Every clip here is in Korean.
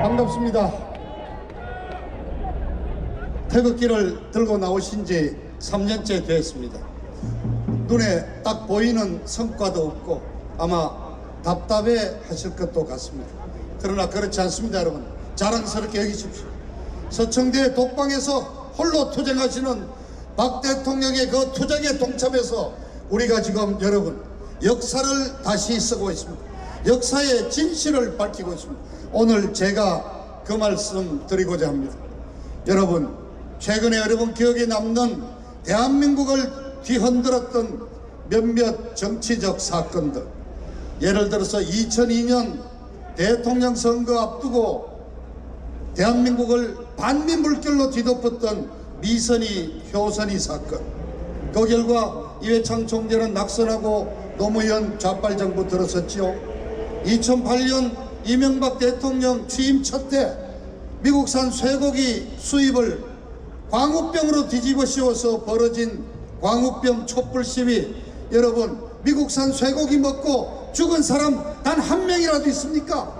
반갑습니다. 태극기를 들고 나오신 지 3년째 됐습니다. 눈에 딱 보이는 성과도 없고 아마 답답해 하실 것도 같습니다. 그러나 그렇지 않습니다. 여러분, 자랑스럽게 여기십시오. 서청대 독방에서 홀로 투쟁하시는 박 대통령의 그 투쟁에 동참해서 우리가 지금 여러분 역사를 다시 쓰고 있습니다. 역사의 진실을 밝히고 있습니다. 오늘 제가 그 말씀 드리고자 합니다. 여러분, 최근에 여러분 기억에 남는 대한민국을 뒤흔들었던 몇몇 정치적 사건들, 예를 들어서 2002년 대통령 선거 앞두고 대한민국을 반미 물결로 뒤덮었던 미선이 효선이 사건, 그 결과 이회창 총재는 낙선하고 노무현 좌빨정부 들어섰지요. 2008년 이명박 대통령 취임 첫 해 미국산 쇠고기 수입을 광우병으로 뒤집어 씌워서 벌어진 광우병 촛불 시위, 여러분 미국산 쇠고기 먹고 죽은 사람 단 한 명이라도 있습니까?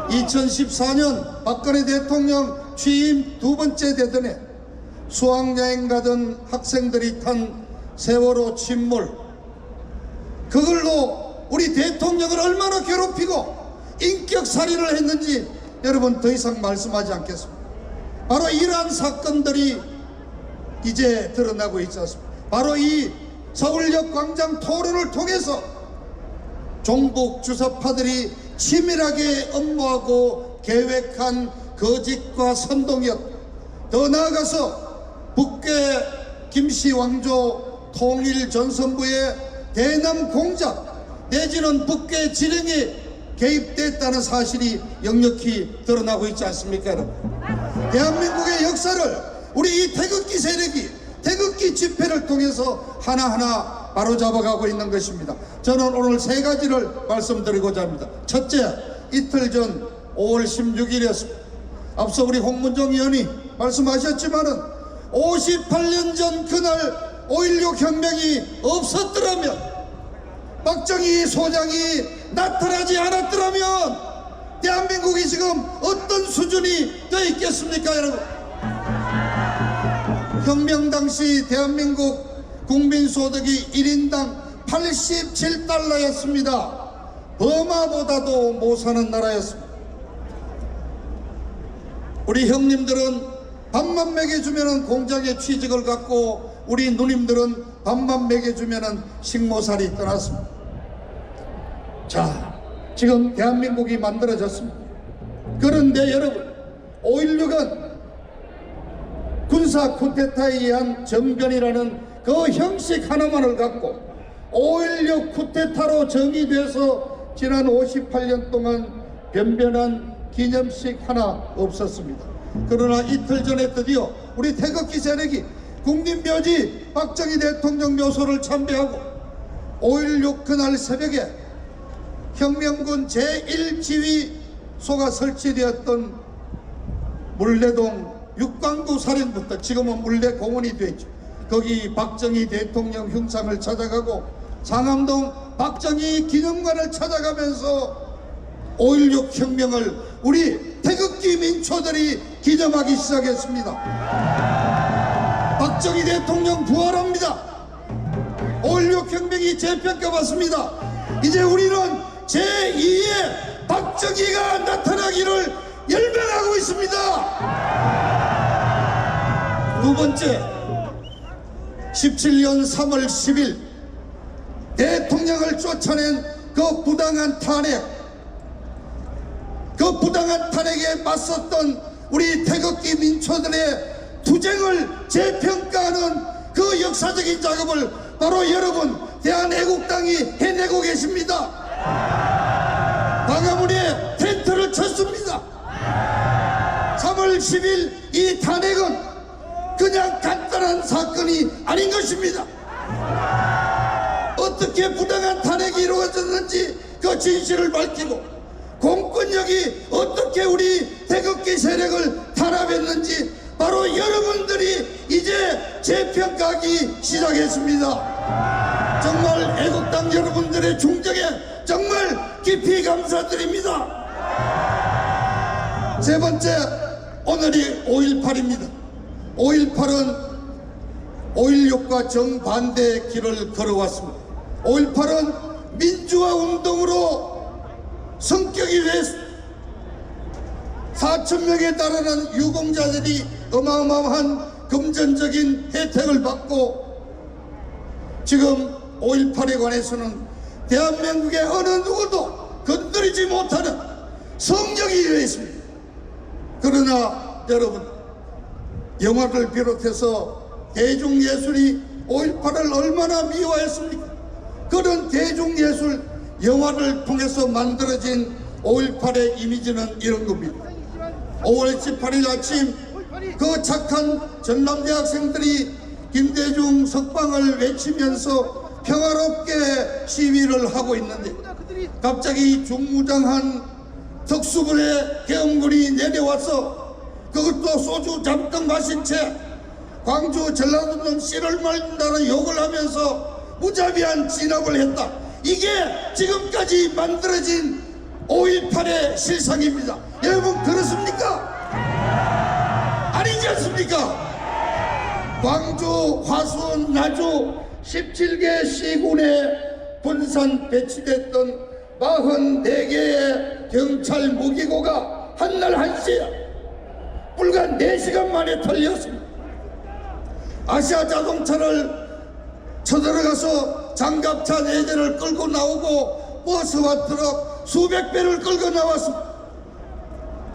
2014년 박근혜 대통령 취임 두 번째 대선에 수학여행 가던 학생들이 탄 세월호 침몰, 그걸로 우리 대통령을 얼마나 괴롭히고 인격살인을 했는지 여러분 더 이상 말씀하지 않겠습니다. 바로 이러한 사건들이 이제 드러나고 있지 않습니까? 바로 이 서울역 광장 토론을 통해서 종북 주사파들이 치밀하게 업무하고 계획한 거짓과 선동이었다. 더 나아가서 북괴 김씨 왕조 통일 전선부의 대남 공작 내지는 북괴 지령이 개입됐다는 사실이 역력히 드러나고 있지 않습니까? 대한민국의 역사를 우리 이 태극기 세력이 태극기 집회를 통해서 하나하나 바로잡아가고 있는 것입니다. 저는 오늘 세 가지를 말씀드리고자 합니다. 첫째, 이틀 전 5월 16일이었습니다. 앞서 우리 홍문종 의원이 말씀하셨지만은 58년 전 그날 5.16 혁명이 없었더라면, 박정희 소장이 나타나지 않았더라면 대한민국이 지금 어떤 수준이 되어 있겠습니까, 여러분? 혁명 당시 대한민국 국민소득이 1인당 87달러였습니다. 버마보다도 못 사는 나라였습니다. 우리 형님들은 밥만 먹여주면 공장에 취직을 갖고 우리 누님들은 밥만 먹여주면 식모살이 떠났습니다. 자, 지금 대한민국이 만들어졌습니다. 그런데 여러분, 5.16은 군사 쿠데타에 의한 정변이라는 그 형식 하나만을 갖고 5.16 쿠데타로 정의돼서 지난 58년 동안 변변한 기념식 하나 없었습니다. 그러나 이틀 전에 드디어 우리 태극기 세력이 국민묘지 박정희 대통령 묘소를 참배하고 5.16 그날 새벽에 혁명군 제1지휘소가 설치되었던 물레동 육광구 사령부터 지금은 물레공원이 되었죠. 거기 박정희 대통령 흉상을 찾아가고 상암동 박정희 기념관을 찾아가면서 5.16 혁명을 우리 태극기 민초들이 기념하기 시작했습니다. 박정희 대통령 부활합니다. 5.16 혁명이 재평가받습니다. 이제 우리는 제2의 박정희가 나타나기를 열망하고 있습니다. 두 번째, 17년 3월 10일 대통령을 쫓아낸 그 부당한 탄핵, 그 부당한 탄핵에 맞섰던 우리 태극기 민초들의 투쟁을 재평가하는 그 역사적인 작업을 바로 여러분 대한애국당이 해내고 계십니다. 광화문에 텐트를 쳤습니다. 3월 10일 이 탄핵은 그냥 간단한 사건이 아닌 것입니다. 어떻게 부당한 탄핵이 이루어졌는지 그 진실을 밝히고 공권력이 어떻게 우리 태극기 세력을 탄압했는지 바로 여러분들이 이제 재평가하기 시작했습니다. 정말 애국당 여러분들의 중정에 정말 깊이 감사드립니다. 세 번째, 오늘이 5.18입니다. 5.18은 5.16과 정반대의 길을 걸어왔습니다. 5.18은 민주화 운동으로 성격이 왜 4,000명에 달하는 유공자들이 어마어마한 금전적인 혜택을 받고 지금 5.18에 관해서는 대한민국의 어느 누구도 건드리지 못하는 성적이 이루어 있습니다. 그러나 여러분, 영화를 비롯해서 대중예술이 5.18을 얼마나 미화했습니까? 그런 대중예술 영화를 통해서 만들어진 5.18의 이미지는 이런 겁니다. 5월 18일 아침 그 착한 전남대학생들이 김대중 석방을 외치면서 평화롭게 시위를 하고 있는데 갑자기 중무장한 특수부의 계엄군이 내려와서 그것도 소주 잠깐 마신 채 광주 전라도는 씨를 말린다는 욕을 하면서 무자비한 진압을 했다. 이게 지금까지 만들어진 5.18의 실상입니다. 여러분 그렇습니까? 아니지 않습니까? 광주, 화순, 나주 17개 시군에 분산 배치됐던 44개의 경찰 무기고가 한날 1시에 불과 4시간 만에 털렸습니다. 아시아 자동차를 쳐들어가서 장갑차 4대를 끌고 나오고 버스와 트럭 수백 배를 끌고 나왔습니다.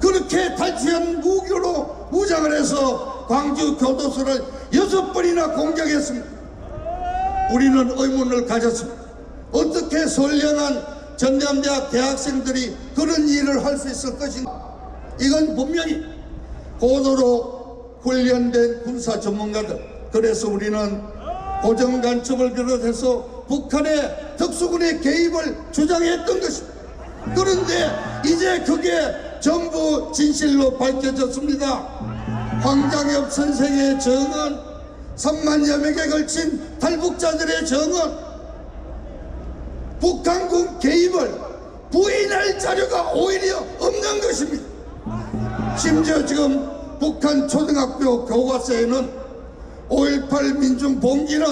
그렇게 탈취한 무기로 무장을 해서 광주 교도소를 6번이나 공격했습니다. 우리는 의문을 가졌습니다. 어떻게 선량한 전남대학 대학생들이 그런 일을 할 수 있을 것인가? 이건 분명히 고도로 훈련된 군사 전문가들, 그래서 우리는 고정간첩을 비롯해서 북한의 특수군의 개입을 주장했던 것입니다. 그런데 이제 그게 전부 진실로 밝혀졌습니다. 황장엽 선생의 증언, 3만여 명에 걸친 탈북자들의 증언, 북한군 개입을 부인할 자료가 오히려 없는 것입니다. 심지어 지금 북한 초등학교 교과서에는 5.18 민중봉기는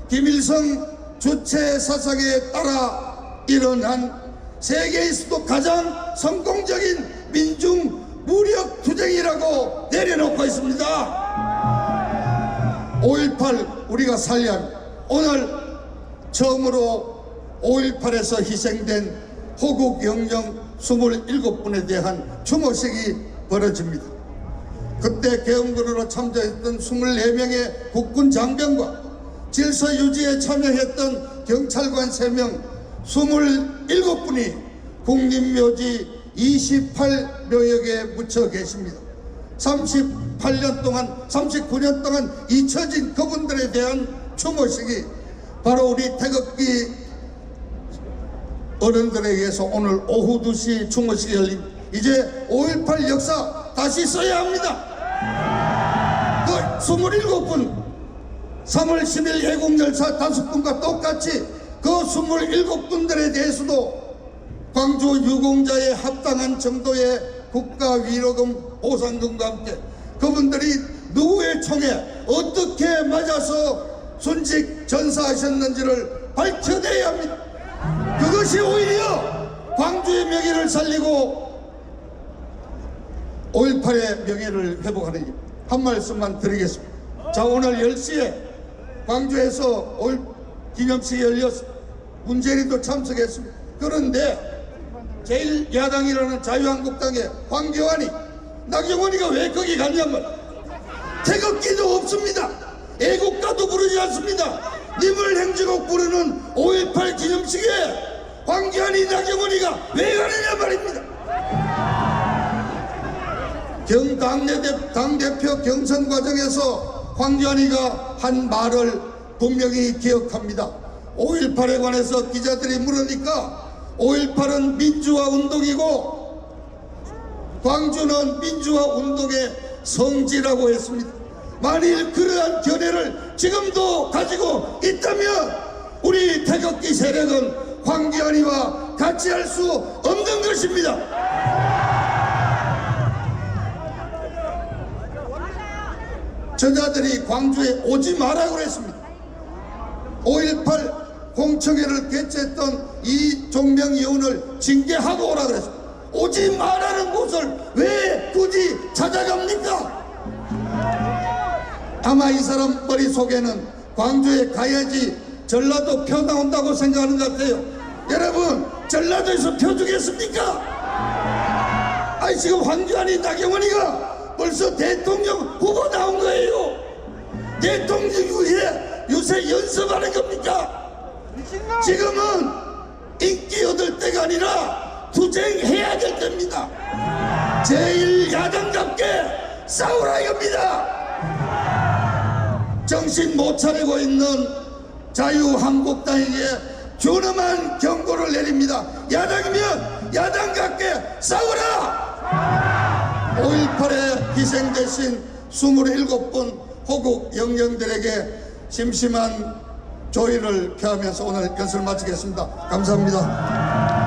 김일성 주체 사상에 따라 일어난 세계에서도 가장 성공적인 민중 무력 투쟁이라고 내려놓고 있습니다. 5.18 우리가 살려야 합니다. 오늘 처음으로 5.18에서 희생된 호국 영령 27분에 대한 추모식이 벌어집니다. 그때 계엄군으로 참전했던 24명의 국군 장병과 질서 유지에 참여했던 경찰관 3명 27분이 국립묘지 28묘역에 묻혀 계십니다. 39년 동안 잊혀진 그분들에 대한 추모식이 바로 우리 태극기 어른들에 의해서 오늘 오후 2시 추모식이 열립니다. 이제 5.18 역사 다시 써야 합니다. 그 27분 3월 10일 해공열사 5분과 똑같이 그 27분들에 대해서도 광주 유공자에 합당한 정도의 국가위로금 보상금과 함께 그분들이 누구의 총에 어떻게 맞아서 순직 전사하셨는지를 밝혀내야 합니다. 그것이 오히려 광주의 명예를 살리고 5.18의 명예를 회복하는 일. 한 말씀만 드리겠습니다. 자, 오늘 10시에 광주에서 5.18 기념식이 열렸습니다. 문재인도 참석했습니다. 그런데 제1야당이라는 자유한국당의 황교안이 나경원이가 왜 거기 갔냐면 태극기도 없습니다. 애국가도 부르지 않습니다. 님을 행진곡 부르는 5.18 기념식에 황교안이 나경원이가 왜 가느냐 말입니다. 당대표 경선 과정에서 황교안이가 한 말을 분명히 기억합니다. 5.18에 관해서 기자들이 물으니까 5.18은 민주화 운동이고 광주는 민주화 운동의 성지라고 했습니다. 만일 그러한 견해를 지금도 가지고 있다면 우리 태극기 세력은 황교안이와 같이 할 수 없는 것입니다. 저자들이 광주에 오지 마라고 그랬습니다. 5.18 공청회를 개최했던 이종명 의원을 징계하고 오라 그랬습니다. 오지 말라는 곳을 왜 굳이 찾아갑니까? 아마 이 사람 머릿속에는 광주에 가야지 전라도 표 나온다고 생각하는 것 같아요. 여러분, 전라도에서 표 주겠습니까? 아니, 지금 황교안이 나경원이가 벌써 대통령 후보 나온 거예요. 대통령 후에 요새 연습하는 겁니까? 지금은 인기 얻을 때가 아니라 투쟁해야 될 때입니다. 제1야당답게 싸우라 이겁니다. 정신 못 차리고 있는 자유한국당에게 준엄한 경고를 내립니다. 야당이면 야당답게 싸우라. 5.18에 희생되신 27분 호국 영령들에게 심심한 조의를 표하면서 오늘 연설을 마치겠습니다. 감사합니다.